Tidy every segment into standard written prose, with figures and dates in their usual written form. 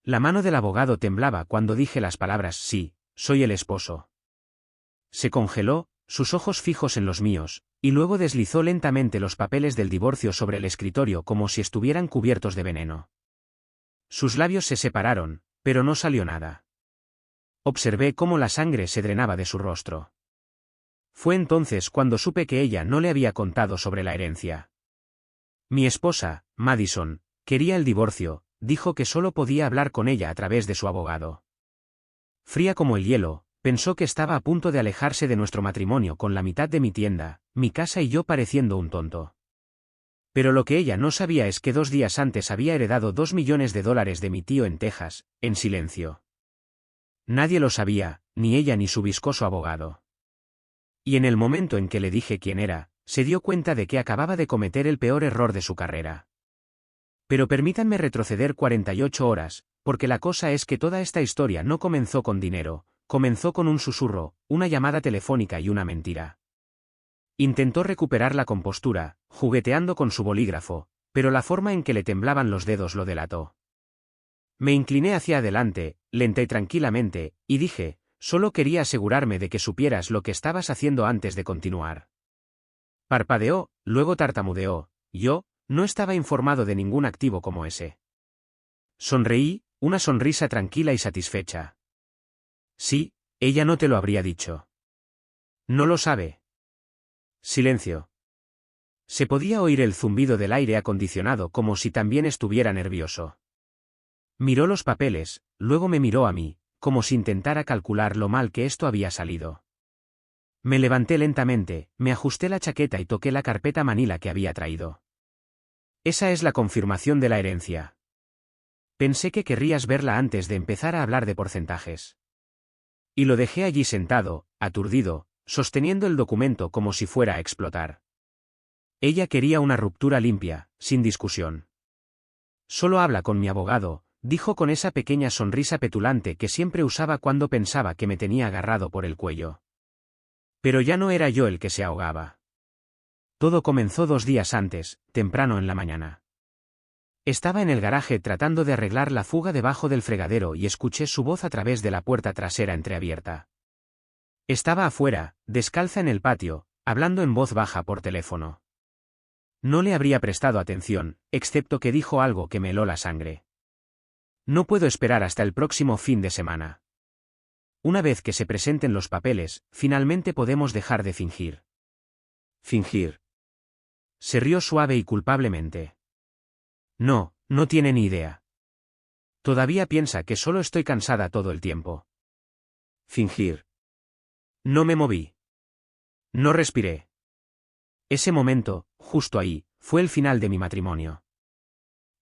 La mano del abogado temblaba cuando dije las palabras sí, soy el esposo. Se congeló, sus ojos fijos en los míos, y luego deslizó lentamente los papeles del divorcio sobre el escritorio como si estuvieran cubiertos de veneno. Sus labios se separaron, pero no salió nada. Observé cómo la sangre se drenaba de su rostro. Fue entonces cuando supe que ella no le había contado sobre la herencia. Mi esposa, Madison, quería el divorcio, dijo que solo podía hablar con ella a través de su abogado. Fría como el hielo, pensó que estaba a punto de alejarse de nuestro matrimonio con la mitad de mi tienda, mi casa y yo pareciendo un tonto. Pero lo que ella no sabía es que 2 días antes había heredado $2 millones de mi tío en Texas, en silencio. Nadie lo sabía, ni ella ni su viscoso abogado. Y en el momento en que le dije quién era, se dio cuenta de que acababa de cometer el peor error de su carrera. Pero permítanme retroceder 48 horas, porque la cosa es que toda esta historia no comenzó con dinero, comenzó con un susurro, una llamada telefónica y una mentira. Intentó recuperar la compostura, jugueteando con su bolígrafo, pero la forma en que le temblaban los dedos lo delató. Me incliné hacia adelante, lenta y tranquilamente, y dije, solo quería asegurarme de que supieras lo que estabas haciendo antes de continuar. Parpadeó, luego tartamudeó, yo, no estaba informado de ningún activo como ese. Sonreí, una sonrisa tranquila y satisfecha. Sí, ella no te lo habría dicho. No lo sabe. Silencio. Se podía oír el zumbido del aire acondicionado como si también estuviera nervioso. Miró los papeles, luego me miró a mí, como si intentara calcular lo mal que esto había salido. Me levanté lentamente, me ajusté la chaqueta y toqué la carpeta manila que había traído. Esa es la confirmación de la herencia. Pensé que querrías verla antes de empezar a hablar de porcentajes. Y lo dejé allí sentado, aturdido, sosteniendo el documento como si fuera a explotar. Ella quería una ruptura limpia, sin discusión. Solo habla con mi abogado, dijo con esa pequeña sonrisa petulante que siempre usaba cuando pensaba que me tenía agarrado por el cuello. Pero ya no era yo el que se ahogaba. Todo comenzó 2 días antes, temprano en la mañana. Estaba en el garaje tratando de arreglar la fuga debajo del fregadero y escuché su voz a través de la puerta trasera entreabierta. Estaba afuera, descalza en el patio, hablando en voz baja por teléfono. No le habría prestado atención, excepto que dijo algo que me heló la sangre. No puedo esperar hasta el próximo fin de semana. Una vez que se presenten los papeles, finalmente podemos dejar de fingir. Fingir. Se rió suave y culpablemente. No, no tiene ni idea. Todavía piensa que solo estoy cansada todo el tiempo. Fingir. No me moví. No respiré. Ese momento, justo ahí, fue el final de mi matrimonio.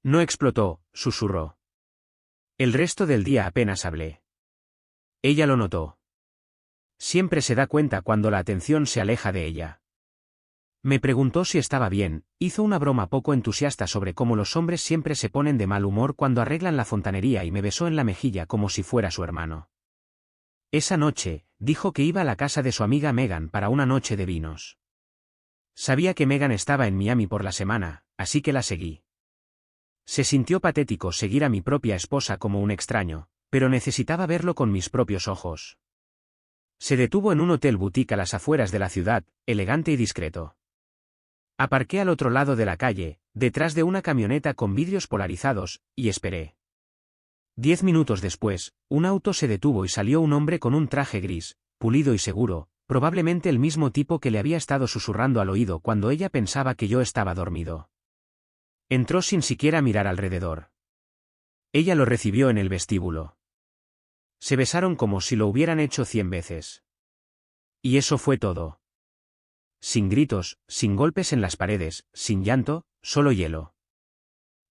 No explotó, susurró. El resto del día apenas hablé. Ella lo notó. Siempre se da cuenta cuando la atención se aleja de ella. Me preguntó si estaba bien, hizo una broma poco entusiasta sobre cómo los hombres siempre se ponen de mal humor cuando arreglan la fontanería y me besó en la mejilla como si fuera su hermano. Esa noche, dijo que iba a la casa de su amiga Megan para una noche de vinos. Sabía que Megan estaba en Miami por la semana, así que la seguí. Se sintió patético seguir a mi propia esposa como un extraño, pero necesitaba verlo con mis propios ojos. Se detuvo en un hotel boutique a las afueras de la ciudad, elegante y discreto. Aparqué al otro lado de la calle, detrás de una camioneta con vidrios polarizados, y esperé. 10 minutos después, un auto se detuvo y salió un hombre con un traje gris, pulido y seguro, probablemente el mismo tipo que le había estado susurrando al oído cuando ella pensaba que yo estaba dormido. Entró sin siquiera mirar alrededor. Ella lo recibió en el vestíbulo. Se besaron como si lo hubieran hecho 100 veces. Y eso fue todo. Sin gritos, sin golpes en las paredes, sin llanto, solo hielo.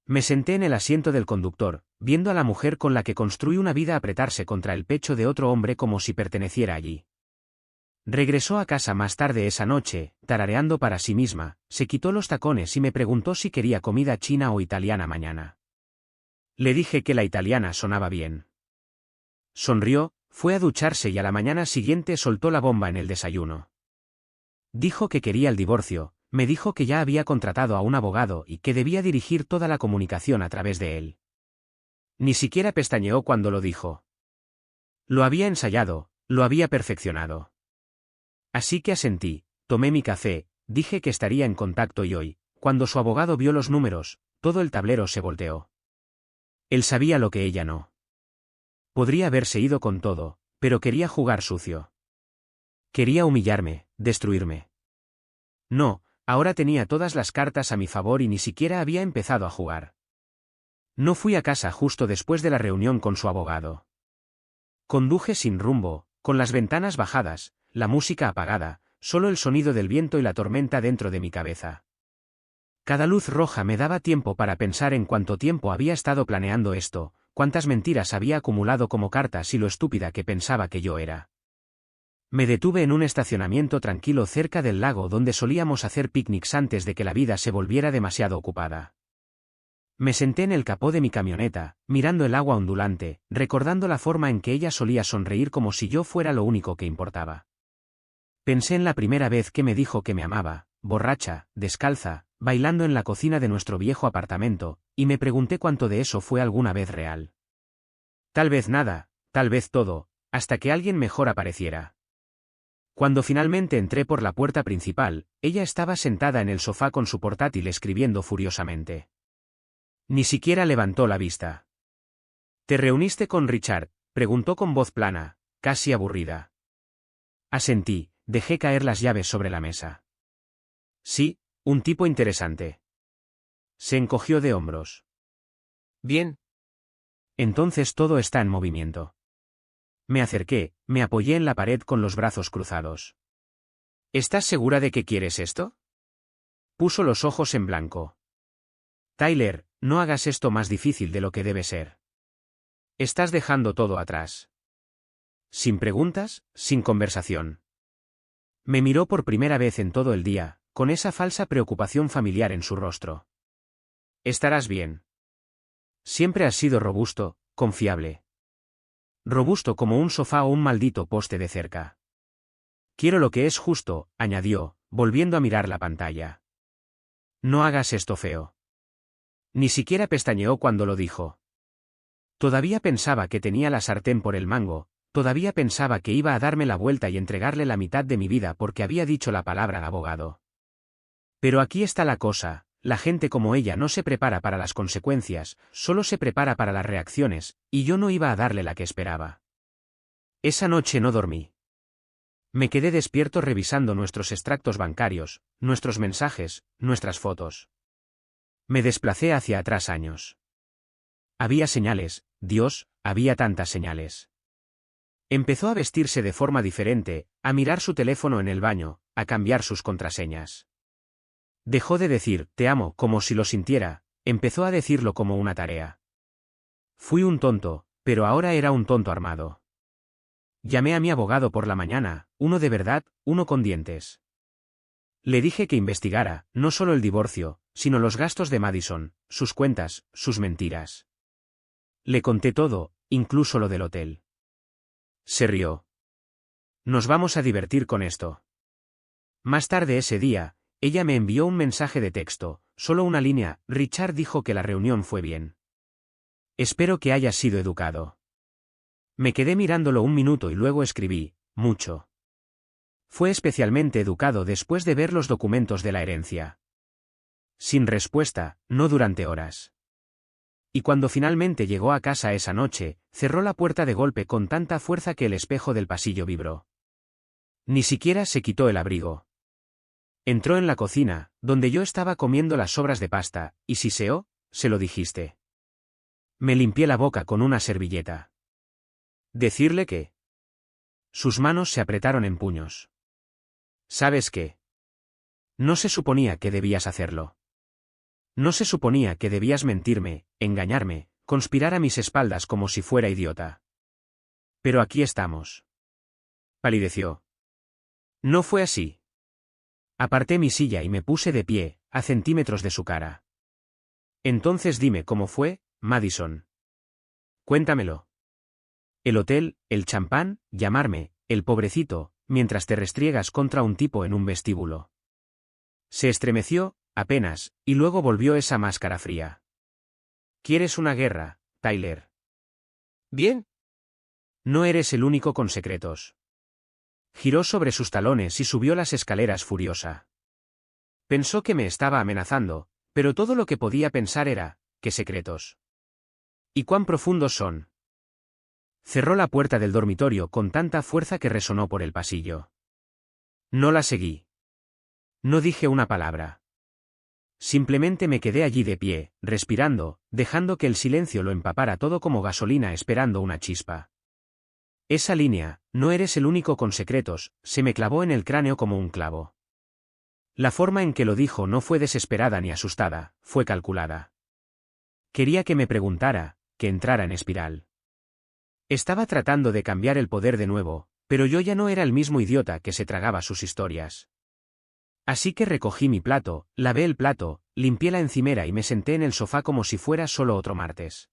Me senté en el asiento del conductor, viendo a la mujer con la que construí una vida apretarse contra el pecho de otro hombre como si perteneciera allí. Regresó a casa más tarde esa noche, tarareando para sí misma, se quitó los tacones y me preguntó si quería comida china o italiana mañana. Le dije que la italiana sonaba bien. Sonrió, fue a ducharse y a la mañana siguiente soltó la bomba en el desayuno. Dijo que quería el divorcio, me dijo que ya había contratado a un abogado y que debía dirigir toda la comunicación a través de él. Ni siquiera pestañeó cuando lo dijo. Lo había ensayado, lo había perfeccionado. Así que asentí, tomé mi café, dije que estaría en contacto y hoy, cuando su abogado vio los números, todo el tablero se volteó. Él sabía lo que ella no. Podría haberse ido con todo, pero quería jugar sucio. Quería humillarme, destruirme. No, ahora tenía todas las cartas a mi favor y ni siquiera había empezado a jugar. No fui a casa justo después de la reunión con su abogado. Conduje sin rumbo, con las ventanas bajadas, la música apagada, solo el sonido del viento y la tormenta dentro de mi cabeza. Cada luz roja me daba tiempo para pensar en cuánto tiempo había estado planeando esto, cuántas mentiras había acumulado como cartas y lo estúpida que pensaba que yo era. Me detuve en un estacionamiento tranquilo cerca del lago donde solíamos hacer picnics antes de que la vida se volviera demasiado ocupada. Me senté en el capó de mi camioneta, mirando el agua ondulante, recordando la forma en que ella solía sonreír como si yo fuera lo único que importaba. Pensé en la primera vez que me dijo que me amaba, borracha, descalza, bailando en la cocina de nuestro viejo apartamento, y me pregunté cuánto de eso fue alguna vez real. Tal vez nada, tal vez todo, hasta que alguien mejor apareciera. Cuando finalmente entré por la puerta principal, ella estaba sentada en el sofá con su portátil escribiendo furiosamente. Ni siquiera levantó la vista. ¿Te reuniste con Richard?, preguntó con voz plana, casi aburrida. Asentí, dejé caer las llaves sobre la mesa. Sí, un tipo interesante. Se encogió de hombros. Bien. Entonces todo está en movimiento. Me acerqué, me apoyé en la pared con los brazos cruzados. ¿Estás segura de que quieres esto? Puso los ojos en blanco. Tyler, no hagas esto más difícil de lo que debe ser. Estás dejando todo atrás. Sin preguntas, sin conversación. Me miró por primera vez en todo el día, con esa falsa preocupación familiar en su rostro. Estarás bien. Siempre has sido robusto, confiable. Robusto como un sofá o un maldito poste de cerca. Quiero lo que es justo, añadió, volviendo a mirar la pantalla. No hagas esto feo. Ni siquiera pestañeó cuando lo dijo. Todavía pensaba que tenía la sartén por el mango, todavía pensaba que iba a darme la vuelta y entregarle la mitad de mi vida porque había dicho la palabra abogado. Pero aquí está la cosa, la gente como ella no se prepara para las consecuencias, solo se prepara para las reacciones, y yo no iba a darle la que esperaba. Esa noche no dormí. Me quedé despierto revisando nuestros extractos bancarios, nuestros mensajes, nuestras fotos. Me desplacé hacia atrás años. Había señales, Dios, había tantas señales. Empezó a vestirse de forma diferente, a mirar su teléfono en el baño, a cambiar sus contraseñas. Dejó de decir, te amo, como si lo sintiera, empezó a decirlo como una tarea. Fui un tonto, pero ahora era un tonto armado. Llamé a mi abogado por la mañana, uno de verdad, uno con dientes. Le dije que investigara, no solo el divorcio, sino los gastos de Madison, sus cuentas, sus mentiras. Le conté todo, incluso lo del hotel. Se rió. Nos vamos a divertir con esto. Más tarde ese día, ella me envió un mensaje de texto, solo una línea, Richard dijo que la reunión fue bien. Espero que hayas sido educado. Me quedé mirándolo un minuto y luego escribí, mucho. Fue especialmente educado después de ver los documentos de la herencia. Sin respuesta, no durante horas. Y cuando finalmente llegó a casa esa noche, cerró la puerta de golpe con tanta fuerza que el espejo del pasillo vibró. Ni siquiera se quitó el abrigo. Entró en la cocina, donde yo estaba comiendo las sobras de pasta, y siseó, se lo dijiste. Me limpié la boca con una servilleta. ¿Decirle qué? Sus manos se apretaron en puños. ¿Sabes qué? No se suponía que debías hacerlo. No se suponía que debías mentirme, engañarme, conspirar a mis espaldas como si fuera idiota. Pero aquí estamos. Palideció. No fue así. Aparté mi silla y me puse de pie, a centímetros de su cara. Entonces dime cómo fue, Madison. Cuéntamelo. El hotel, el champán, llamarme, el pobrecito, mientras te restriegas contra un tipo en un vestíbulo. Se estremeció, apenas, y luego volvió esa máscara fría. ¿Quieres una guerra, Tyler? Bien. No eres el único con secretos. Giró sobre sus talones y subió las escaleras furiosa. Pensó que me estaba amenazando, pero todo lo que podía pensar era, ¿qué secretos? ¿Y cuán profundos son? Cerró la puerta del dormitorio con tanta fuerza que resonó por el pasillo. No la seguí. No dije una palabra. Simplemente me quedé allí de pie, respirando, dejando que el silencio lo empapara todo como gasolina esperando una chispa. Esa línea, no eres el único con secretos, se me clavó en el cráneo como un clavo. La forma en que lo dijo no fue desesperada ni asustada, fue calculada. Quería que me preguntara, que entrara en espiral. Estaba tratando de cambiar el poder de nuevo, pero yo ya no era el mismo idiota que se tragaba sus historias. Así que recogí mi plato, lavé el plato, limpié la encimera y me senté en el sofá como si fuera solo otro martes.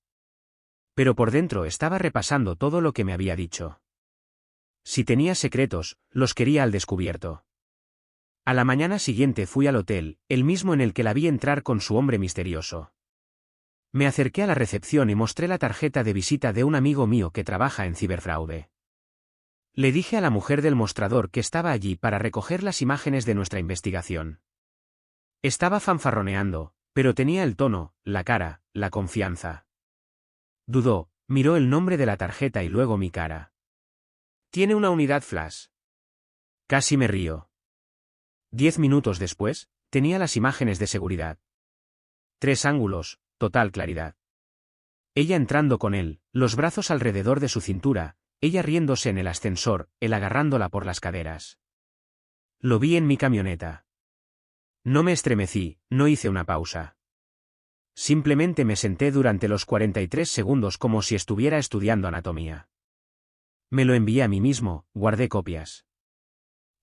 Pero por dentro estaba repasando todo lo que me había dicho. Si tenía secretos, los quería al descubierto. A la mañana siguiente fui al hotel, el mismo en el que la vi entrar con su hombre misterioso. Me acerqué a la recepción y mostré la tarjeta de visita de un amigo mío que trabaja en ciberfraude. Le dije a la mujer del mostrador que estaba allí para recoger las imágenes de nuestra investigación. Estaba fanfarroneando, pero tenía el tono, la cara, la confianza. Dudó, miró el nombre de la tarjeta y luego mi cara. ¿Tiene una unidad flash? Casi me río. 10 minutos después, tenía las imágenes de seguridad. 3 ángulos, total claridad. Ella entrando con él, los brazos alrededor de su cintura, ella riéndose en el ascensor, él agarrándola por las caderas. Lo vi en mi camioneta. No me estremecí, no hice una pausa. Simplemente me senté durante los 43 segundos como si estuviera estudiando anatomía. Me lo envié a mí mismo, guardé copias.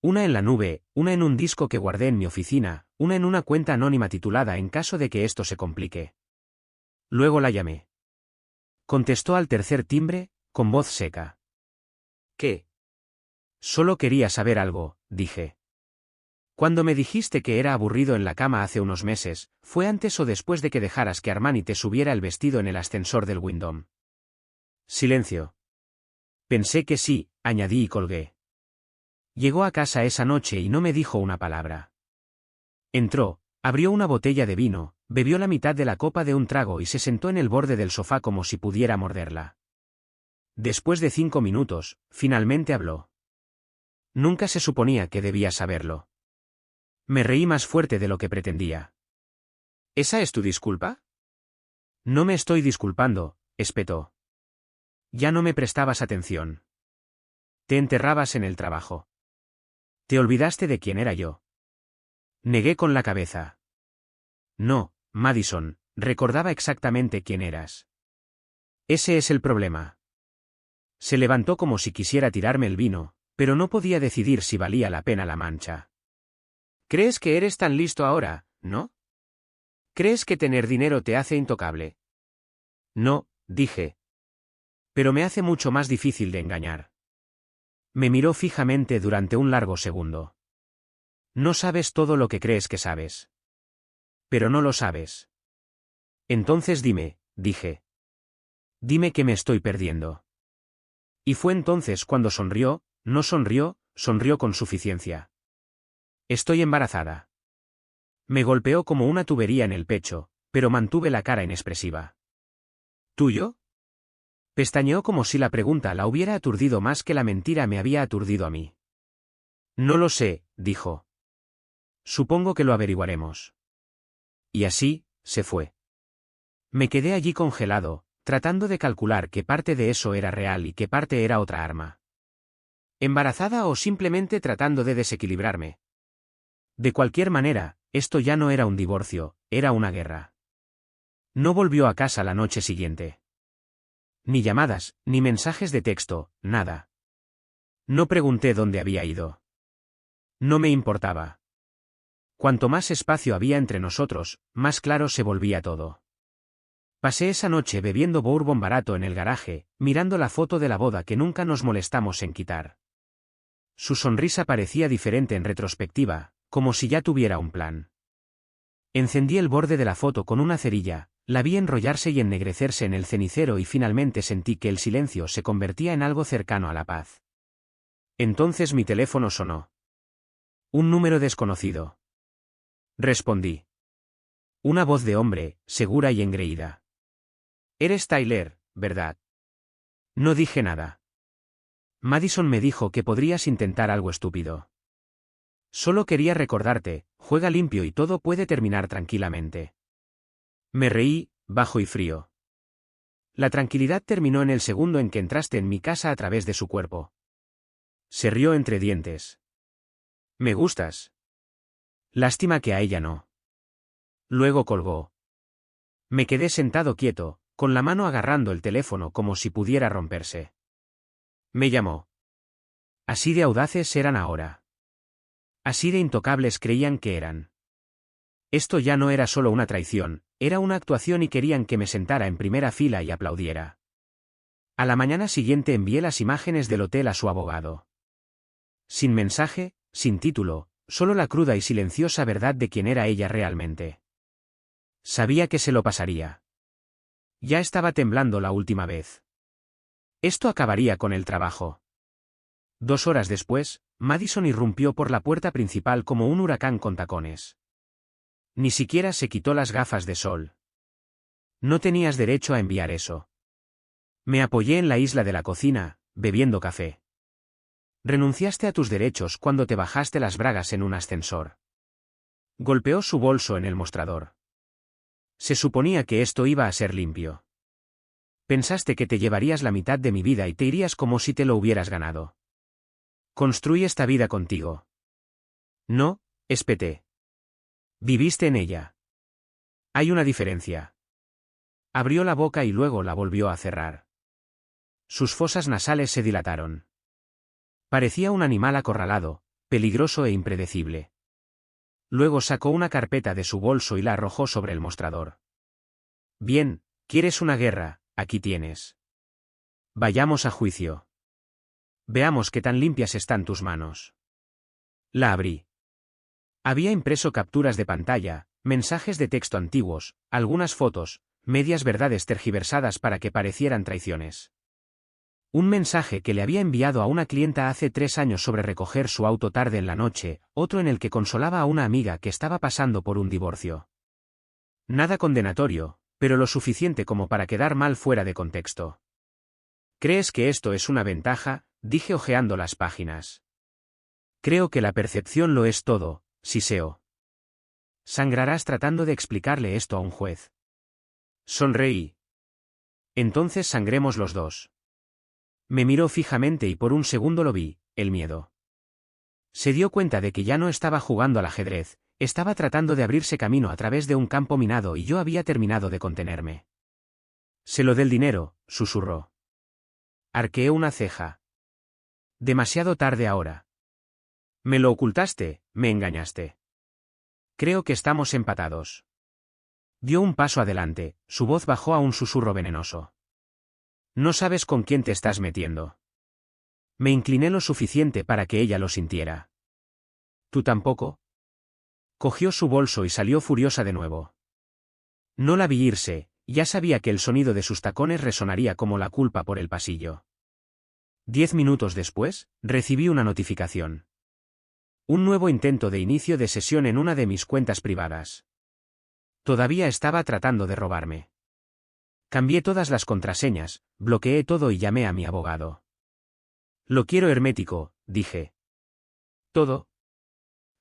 Una en la nube, una en un disco que guardé en mi oficina, una en una cuenta anónima titulada en caso de que esto se complique. Luego la llamé. Contestó al tercer timbre, con voz seca. ¿Qué? Solo quería saber algo, dije. Cuando me dijiste que era aburrido en la cama hace unos meses, ¿fue antes o después de que dejaras que Armani te subiera el vestido en el ascensor del Wyndham? Silencio. Pensé que sí, añadí y colgué. Llegó a casa esa noche y no me dijo una palabra. Entró, abrió una botella de vino, bebió la mitad de la copa de un trago y se sentó en el borde del sofá como si pudiera morderla. Después de 5 minutos, finalmente habló. Nunca se suponía que debía saberlo. Me reí más fuerte de lo que pretendía. ¿Esa es tu disculpa? No me estoy disculpando, espetó. Ya no me prestabas atención. Te enterrabas en el trabajo. Te olvidaste de quién era yo. Negué con la cabeza. No, Madison, recordaba exactamente quién eras. Ese es el problema. Se levantó como si quisiera tirarme el vino, pero no podía decidir si valía la pena la mancha. ¿Crees que eres tan listo ahora, no? ¿Crees que tener dinero te hace intocable? No, dije. Pero me hace mucho más difícil de engañar. Me miró fijamente durante un largo segundo. No sabes todo lo que crees que sabes. Pero no lo sabes. Entonces dime, dije. Dime que me estoy perdiendo. Y fue entonces cuando sonrió, no sonrió, sonrió con suficiencia. Estoy embarazada. Me golpeó como una tubería en el pecho, pero mantuve la cara inexpresiva. ¿Tuyo? Pestañeó como si la pregunta la hubiera aturdido más que la mentira me había aturdido a mí. No lo sé, dijo. Supongo que lo averiguaremos. Y así, se fue. Me quedé allí congelado, tratando de calcular qué parte de eso era real y qué parte era otra arma. ¿Embarazada o simplemente tratando de desequilibrarme? De cualquier manera, esto ya no era un divorcio, era una guerra. No volvió a casa la noche siguiente. Ni llamadas, ni mensajes de texto, nada. No pregunté dónde había ido. No me importaba. Cuanto más espacio había entre nosotros, más claro se volvía todo. Pasé esa noche bebiendo bourbon barato en el garaje, mirando la foto de la boda que nunca nos molestamos en quitar. Su sonrisa parecía diferente en retrospectiva, como si ya tuviera un plan. Encendí el borde de la foto con una cerilla, La vi enrollarse y ennegrecerse en el cenicero y finalmente sentí que el silencio se convertía en algo cercano a la paz. Entonces mi teléfono sonó. Un número desconocido. Respondí. Una voz de hombre, segura y engreída. Eres Tyler, ¿verdad? No dije nada. Madison me dijo que podrías intentar algo estúpido. Solo quería recordarte, juega limpio y todo puede terminar tranquilamente. Me reí, bajo y frío. La tranquilidad terminó en el segundo en que entraste en mi casa a través de su cuerpo. Se rió entre dientes. Me gustas. Lástima que a ella no. Luego colgó. Me quedé sentado quieto, con la mano agarrando el teléfono como si pudiera romperse. Me llamó. Así de audaces eran ahora. Así de intocables creían que eran. Esto ya no era solo una traición, era una actuación y querían que me sentara en primera fila y aplaudiera. A la mañana siguiente envié las imágenes del hotel a su abogado. Sin mensaje, sin título, solo la cruda y silenciosa verdad de quién era ella realmente. Sabía que se lo pasaría. Ya estaba temblando la última vez. Esto acabaría con el trabajo. 2 horas después, Madison irrumpió por la puerta principal como un huracán con tacones. Ni siquiera se quitó las gafas de sol. No tenías derecho a enviar eso. Me apoyé en la isla de la cocina, bebiendo café. Renunciaste a tus derechos cuando te bajaste las bragas en un ascensor. Golpeó su bolso en el mostrador. Se suponía que esto iba a ser limpio. Pensaste que te llevarías la mitad de mi vida y te irías como si te lo hubieras ganado. Construí esta vida contigo. No, espeté. Viviste en ella. Hay una diferencia. Abrió la boca y luego la volvió a cerrar. Sus fosas nasales se dilataron. Parecía un animal acorralado, peligroso e impredecible. Luego sacó una carpeta de su bolso y la arrojó sobre el mostrador. Bien, ¿quieres una guerra? Aquí tienes. Vayamos a juicio. Veamos qué tan limpias están tus manos. La abrí. Había impreso capturas de pantalla, mensajes de texto antiguos, algunas fotos, medias verdades tergiversadas para que parecieran traiciones. Un mensaje que le había enviado a una clienta hace 3 años sobre recoger su auto tarde en la noche, otro en el que consolaba a una amiga que estaba pasando por un divorcio. Nada condenatorio, pero lo suficiente como para quedar mal fuera de contexto. ¿Crees que esto es una ventaja?, dije hojeando las páginas. Creo que la percepción lo es todo, siseo. Sangrarás tratando de explicarle esto a un juez. Sonreí. Entonces sangremos los dos. Me miró fijamente y por un segundo lo vi, el miedo. Se dio cuenta de que ya no estaba jugando al ajedrez, estaba tratando de abrirse camino a través de un campo minado y yo había terminado de contenerme. Se lo del dinero, susurró. Arqueé una ceja. Demasiado tarde ahora. Me lo ocultaste, me engañaste. Creo que estamos empatados. Dio un paso adelante, su voz bajó a un susurro venenoso. No sabes con quién te estás metiendo. Me incliné lo suficiente para que ella lo sintiera. ¿Tú tampoco? Cogió su bolso y salió furiosa de nuevo. No la vi irse, ya sabía que el sonido de sus tacones resonaría como la culpa por el pasillo. 10 minutos después, recibí una notificación. Un nuevo intento de inicio de sesión en una de mis cuentas privadas. Todavía estaba tratando de robarme. Cambié todas las contraseñas, bloqueé todo y llamé a mi abogado. Lo quiero hermético, dije. Todo.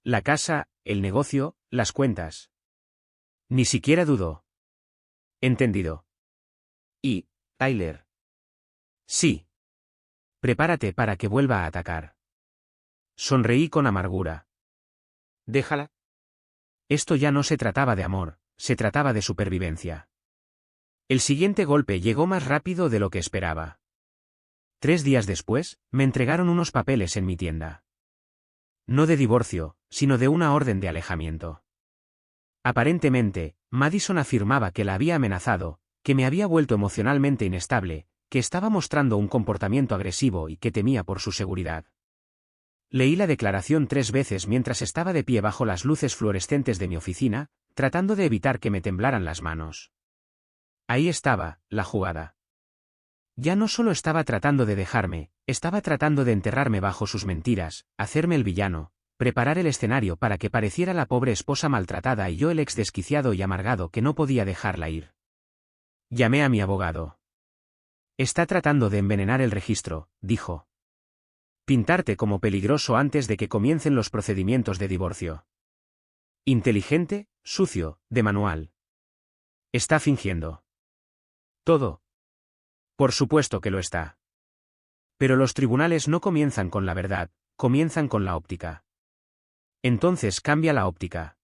La casa, el negocio, las cuentas. Ni siquiera dudó. Entendido. ¿Y, Tyler? Sí. Prepárate para que vuelva a atacar. Sonreí con amargura. Déjala. Esto ya no se trataba de amor, se trataba de supervivencia. El siguiente golpe llegó más rápido de lo que esperaba. 3 días después, me entregaron unos papeles en mi tienda. No de divorcio, sino de una orden de alejamiento. Aparentemente, Madison afirmaba que la había amenazado, que me había vuelto emocionalmente inestable, que estaba mostrando un comportamiento agresivo y que temía por su seguridad. Leí la declaración 3 veces mientras estaba de pie bajo las luces fluorescentes de mi oficina, tratando de evitar que me temblaran las manos. Ahí estaba, la jugada. Ya no solo estaba tratando de dejarme, estaba tratando de enterrarme bajo sus mentiras, hacerme el villano, preparar el escenario para que pareciera la pobre esposa maltratada y yo el ex desquiciado y amargado que no podía dejarla ir. Llamé a mi abogado. Está tratando de envenenar el registro, dijo. Pintarte como peligroso antes de que comiencen los procedimientos de divorcio. Inteligente, sucio, de manual. Está fingiendo. Todo. Por supuesto que lo está. Pero los tribunales no comienzan con la verdad, comienzan con la óptica. Entonces cambia la óptica.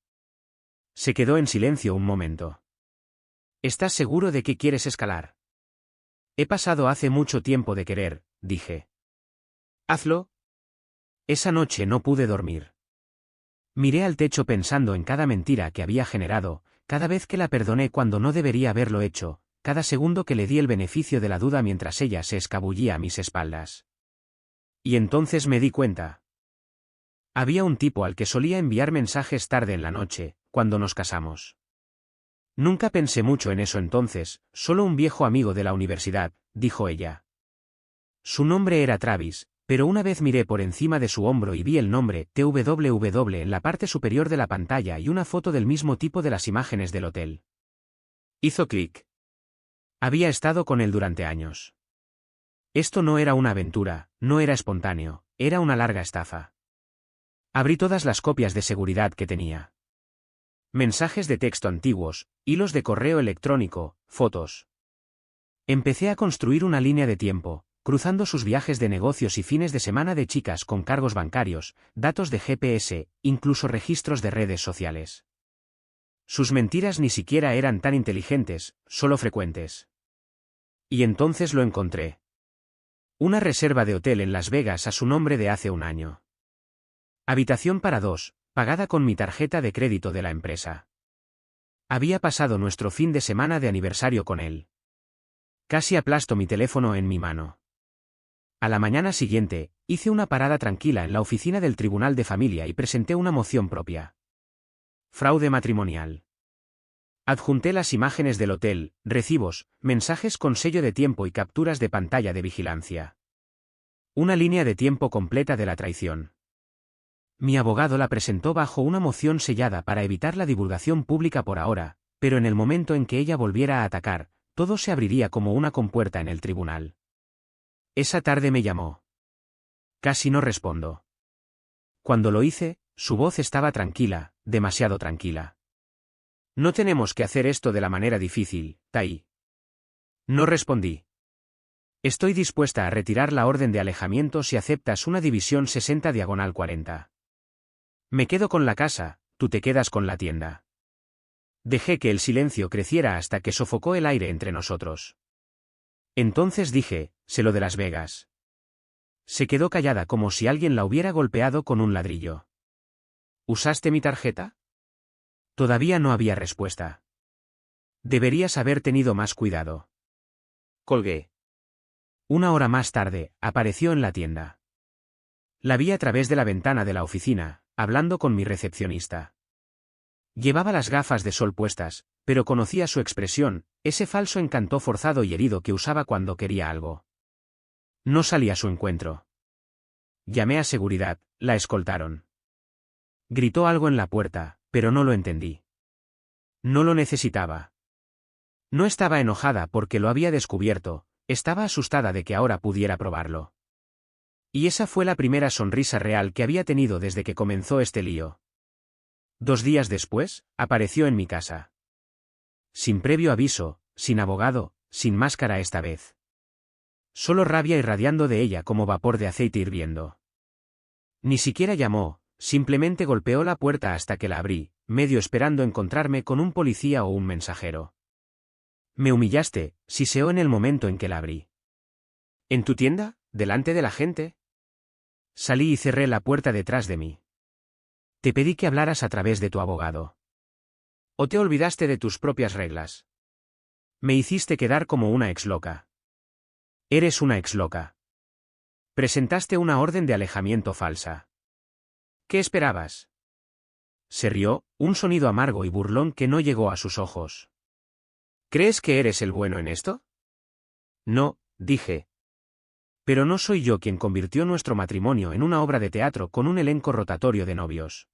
Se quedó en silencio un momento. ¿Estás seguro de que quieres escalar? He pasado hace mucho tiempo de querer, dije. Hazlo. Esa noche no pude dormir. Miré al techo pensando en cada mentira que había generado, cada vez que la perdoné cuando no debería haberlo hecho, cada segundo que le di el beneficio de la duda mientras ella se escabullía a mis espaldas. Y entonces me di cuenta. Había un tipo al que solía enviar mensajes tarde en la noche, cuando nos casamos. Nunca pensé mucho en eso entonces, solo un viejo amigo de la universidad, dijo ella. Su nombre era Travis, pero una vez miré por encima de su hombro y vi el nombre TWW en la parte superior de la pantalla y una foto del mismo tipo de las imágenes del hotel. Hizo clic. Había estado con él durante años. Esto no era una aventura, no era espontáneo, era una larga estafa. Abrí todas las copias de seguridad que tenía. Mensajes de texto antiguos, hilos de correo electrónico, fotos. Empecé a construir una línea de tiempo, cruzando sus viajes de negocios y fines de semana de chicas con cargos bancarios, datos de GPS, incluso registros de redes sociales. Sus mentiras ni siquiera eran tan inteligentes, solo frecuentes. Y entonces lo encontré. Una reserva de hotel en Las Vegas a su nombre de hace un año. Habitación para dos, pagada con mi tarjeta de crédito de la empresa. Había pasado nuestro fin de semana de aniversario con él. Casi aplasto mi teléfono en mi mano. A la mañana siguiente, hice una parada tranquila en la oficina del Tribunal de Familia y presenté una moción propia. Fraude matrimonial. Adjunté las imágenes del hotel, recibos, mensajes con sello de tiempo y capturas de pantalla de vigilancia. Una línea de tiempo completa de la traición. Mi abogado la presentó bajo una moción sellada para evitar la divulgación pública por ahora, pero en el momento en que ella volviera a atacar, todo se abriría como una compuerta en el tribunal. Esa tarde me llamó. Casi no respondo. Cuando lo hice, su voz estaba tranquila, demasiado tranquila. No tenemos que hacer esto de la manera difícil, Tai. No respondí. Estoy dispuesta a retirar la orden de alejamiento si aceptas una división 60/40. Me quedo con la casa, tú te quedas con la tienda. Dejé que el silencio creciera hasta que sofocó el aire entre nosotros. Entonces dije, sé lo de Las Vegas. Se quedó callada como si alguien la hubiera golpeado con un ladrillo. ¿Usaste mi tarjeta? Todavía no había respuesta. Deberías haber tenido más cuidado. Colgué. Una hora más tarde, apareció en la tienda. La vi a través de la ventana de la oficina, hablando con mi recepcionista. Llevaba las gafas de sol puestas, pero conocía su expresión, ese falso encanto forzado y herido que usaba cuando quería algo. No salí a su encuentro. Llamé a seguridad, la escoltaron. Gritó algo en la puerta, pero no lo entendí. No lo necesitaba. No estaba enojada porque lo había descubierto, estaba asustada de que ahora pudiera probarlo. Y esa fue la primera sonrisa real que había tenido desde que comenzó este lío. 2 días después, apareció en mi casa. Sin previo aviso, sin abogado, sin máscara esta vez. Solo rabia irradiando de ella como vapor de aceite hirviendo. Ni siquiera llamó, simplemente golpeó la puerta hasta que la abrí, medio esperando encontrarme con un policía o un mensajero. Me humillaste, siseó en el momento en que la abrí. ¿En tu tienda? ¿Delante de la gente? Salí y cerré la puerta detrás de mí. Te pedí que hablaras a través de tu abogado. ¿O te olvidaste de tus propias reglas? Me hiciste quedar como una exloca. Eres una exloca. Presentaste una orden de alejamiento falsa. ¿Qué esperabas? Se rió, un sonido amargo y burlón que no llegó a sus ojos. ¿Crees que eres el bueno en esto? No, dije. Pero no soy yo quien convirtió nuestro matrimonio en una obra de teatro con un elenco rotatorio de novios.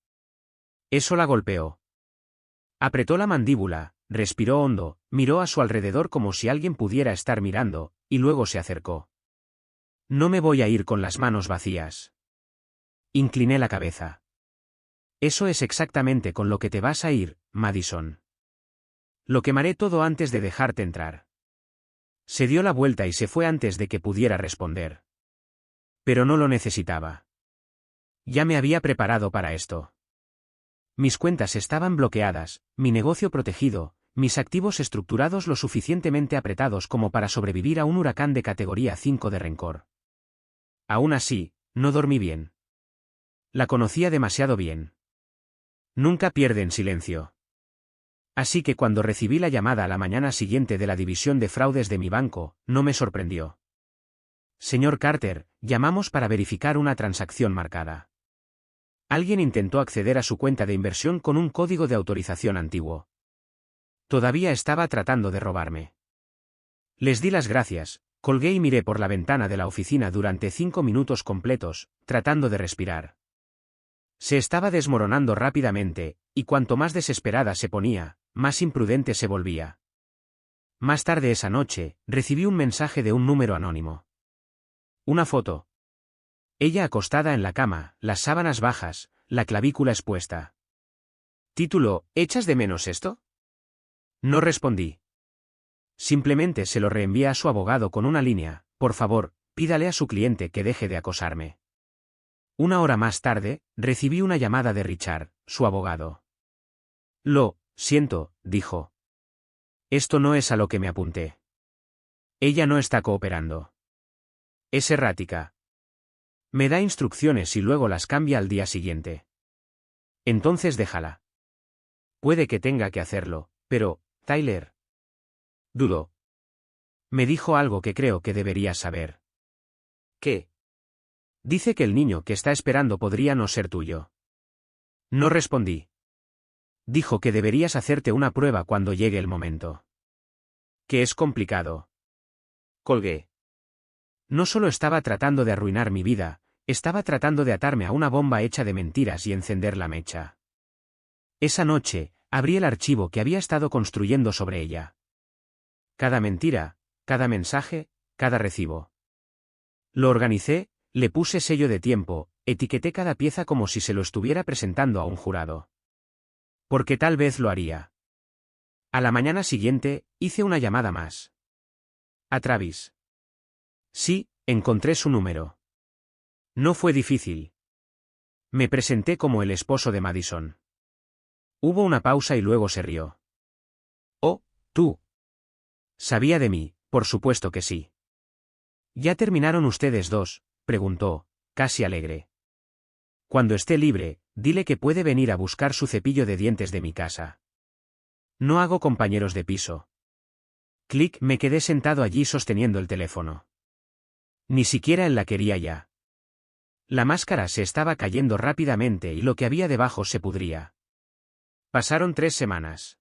Eso la golpeó. Apretó la mandíbula, respiró hondo, miró a su alrededor como si alguien pudiera estar mirando, y luego se acercó. No me voy a ir con las manos vacías. Incliné la cabeza. Eso es exactamente con lo que te vas a ir, Madison. Lo quemaré todo antes de dejarte entrar. Se dio la vuelta y se fue antes de que pudiera responder. Pero no lo necesitaba. Ya me había preparado para esto. Mis cuentas estaban bloqueadas, mi negocio protegido, mis activos estructurados lo suficientemente apretados como para sobrevivir a un huracán de categoría 5 de rencor. Aún así, no dormí bien. La conocía demasiado bien. Nunca pierde en silencio. Así que cuando recibí la llamada a la mañana siguiente de la división de fraudes de mi banco, no me sorprendió. Señor Carter, llamamos para verificar una transacción marcada. Alguien intentó acceder a su cuenta de inversión con un código de autorización antiguo. Todavía estaba tratando de robarme. Les di las gracias, colgué y miré por la ventana de la oficina durante 5 minutos completos, tratando de respirar. Se estaba desmoronando rápidamente, y cuanto más desesperada se ponía, más imprudente se volvía. Más tarde esa noche, recibí un mensaje de un número anónimo. Una foto. Ella acostada en la cama, las sábanas bajas, la clavícula expuesta. Título: ¿Echas de menos esto? No respondí. Simplemente se lo reenvié a su abogado con una línea: por favor, pídale a su cliente que deje de acosarme. Una hora más tarde, recibí una llamada de Richard, su abogado. Lo siento, dijo. Esto no es a lo que me apunté. Ella no está cooperando. Es errática. Me da instrucciones y luego las cambia al día siguiente. Entonces déjala. Puede que tenga que hacerlo, pero, Tyler. Dudó. Me dijo algo que creo que deberías saber. ¿Qué? Dice que el niño que está esperando podría no ser tuyo. No respondí. Dijo que deberías hacerte una prueba cuando llegue el momento. Que es complicado. Colgué. No solo estaba tratando de arruinar mi vida, estaba tratando de atarme a una bomba hecha de mentiras y encender la mecha. Esa noche, abrí el archivo que había estado construyendo sobre ella. Cada mentira, cada mensaje, cada recibo. Lo organicé, le puse sello de tiempo, etiqueté cada pieza como si se lo estuviera presentando a un jurado. Porque tal vez lo haría. A la mañana siguiente, hice una llamada más. A Travis. Sí, encontré su número. No fue difícil. Me presenté como el esposo de Madison. Hubo una pausa y luego se rió. Oh, tú. ¿Sabía de mí? Por supuesto que sí. ¿Ya terminaron ustedes dos?, preguntó, casi alegre. Cuando esté libre, dile que puede venir a buscar su cepillo de dientes de mi casa. No hago compañeros de piso. Clic, me quedé sentado allí sosteniendo el teléfono. Ni siquiera él la quería ya. La máscara se estaba cayendo rápidamente y lo que había debajo se pudría. Pasaron 3 semanas.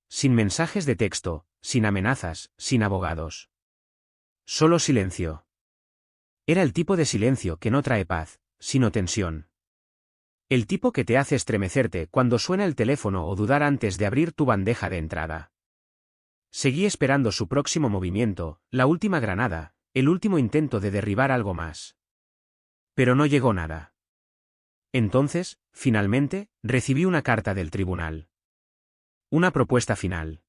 Sin mensajes de texto, sin amenazas, sin abogados. Solo silencio. Era el tipo de silencio que no trae paz, sino tensión. El tipo que te hace estremecerte cuando suena el teléfono o dudar antes de abrir tu bandeja de entrada. Seguí esperando su próximo movimiento, la última granada, el último intento de derribar algo más. Pero no llegó nada. Entonces, finalmente, recibí una carta del tribunal. Una propuesta final.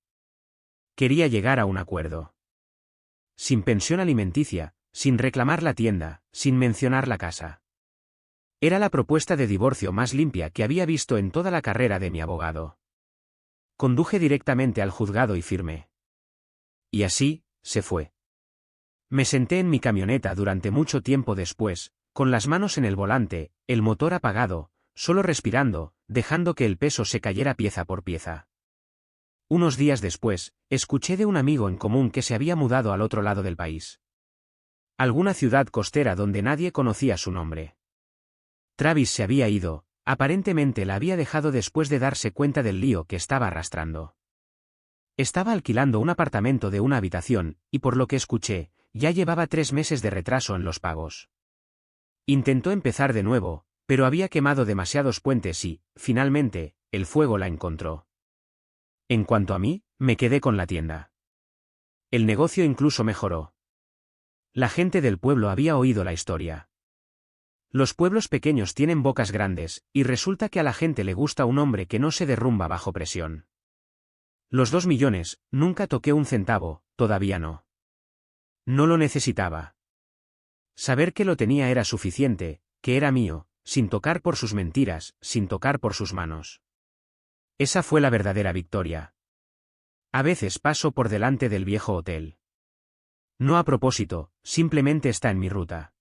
Quería llegar a un acuerdo. Sin pensión alimenticia, sin reclamar la tienda, sin mencionar la casa. Era la propuesta de divorcio más limpia que había visto en toda la carrera de mi abogado. Conduje directamente al juzgado y firmé. Y así, se fue. Me senté en mi camioneta durante mucho tiempo después, con las manos en el volante, el motor apagado, solo respirando, dejando que el peso se cayera pieza por pieza. Unos días después, escuché de un amigo en común que se había mudado al otro lado del país. Alguna ciudad costera donde nadie conocía su nombre. Travis se había ido, aparentemente la había dejado después de darse cuenta del lío que estaba arrastrando. Estaba alquilando un apartamento de una habitación, y por lo que escuché, ya llevaba 3 meses de retraso en los pagos. Intentó empezar de nuevo, pero había quemado demasiados puentes y, finalmente, el fuego la encontró. En cuanto a mí, me quedé con la tienda. El negocio incluso mejoró. La gente del pueblo había oído la historia. Los pueblos pequeños tienen bocas grandes, y resulta que a la gente le gusta un hombre que no se derrumba bajo presión. Los 2 millones, nunca toqué un centavo, todavía no. No lo necesitaba. Saber que lo tenía era suficiente, que era mío, sin tocar por sus mentiras, sin tocar por sus manos. Esa fue la verdadera victoria. A veces paso por delante del viejo hotel. No a propósito, simplemente está en mi ruta.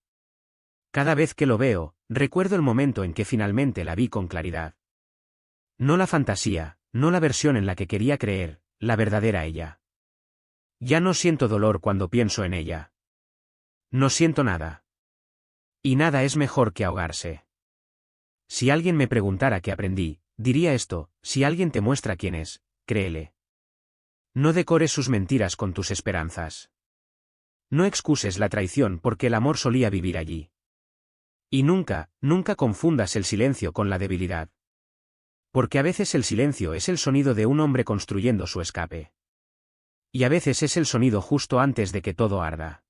Cada vez que lo veo, recuerdo el momento en que finalmente la vi con claridad. No la fantasía, no la versión en la que quería creer, la verdadera ella. Ya no siento dolor cuando pienso en ella. No siento nada. Y nada es mejor que ahogarse. Si alguien me preguntara qué aprendí, diría esto: si alguien te muestra quién es, créele. No decores sus mentiras con tus esperanzas. No excuses la traición porque el amor solía vivir allí. Y nunca, nunca confundas el silencio con la debilidad. Porque a veces el silencio es el sonido de un hombre construyendo su escape. Y a veces es el sonido justo antes de que todo arda.